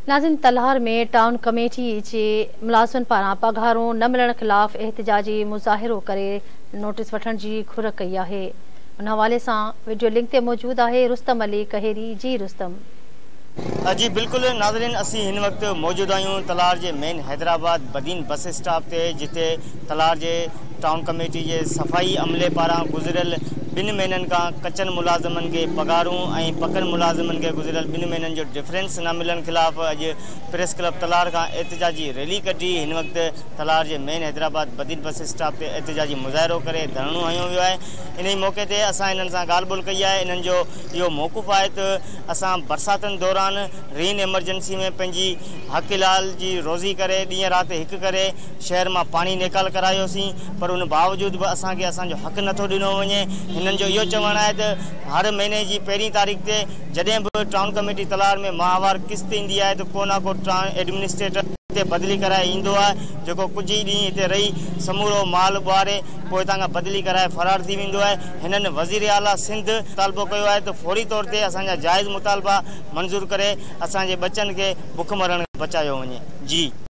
नाज़िन, तलहार में town committee जे मुलाज़िमन पारां पघारूं न मिलण ख़िलाफ़ एहतिजाजी मुज़ाहिरो करे नोटिस वठण जी घुर कई आहे। उन हवाले सां वीडियो लिंक ते मौजूद आहे रुस्तम अली कहेरी। जी रुस्तम। जी बिल्कुल नाज़रीन, असी हिन वक्त मौजूद आहियूं तलार जे main Hyderabad Badin bus stop ते, जिथे तलार जे टाउन कमेटी जे सफ़ाई अमले पारां गुज़िरियल 2 महीननि का कचन मुलाज़िमन के पगारूं ऐं पकन मुलाज़िमन के गुज़िरियल 2 महीननि जो डिफरेंस न मिलण खिलाफ़ अॼु प्रेस क्लब तलार का एहतिजाजी रैली कढी। हिन वक्त तलार जे main Hyderabad Badin bus stop ते एहतिजाजी मुज़ाहिरो करे धरणो हयो वियो आहे। इन मौके ते असां इन्हनि सां ॻाल्हि ॿोल कई आहे। इन्हनि जो इहो मौक़ुफ़ आहे त असां बरसातनि दौरान रेन एमरजेंसी में पंहिंजी हक़ इलाल जी रोज़ी करे ॾींहं राति हिकु करे शहर मां पाणी निकाल करायोसीं, पर उन बावजूद बि असांखे असांजो हक़ नथो ॾिनो वञे। हिननि जो इहो चवणु आहे त हर महीने जी 1 तारीख़ ते जॾहिं बि टाउन कमेटी तलार में माहवार किस्त ईंदी आहे त को न को एडमिनिस्ट्रेटर हिते बदिली कराए ईंदो आहे, जेको कुझु ई ॾींहं हिते रही समूरो माल ॿुहारे पोइ हितां खां बदिली कराए फ़रार थी वेंदो आहे। हिननि वज़ीर आला सिंध मुतालबो कयो आहे त फौरी तौर ते असांजा जाइज़ मुतालबा मंज़ूर करे असांजे बचनि खे बुख मरण बचायो वञे। जी।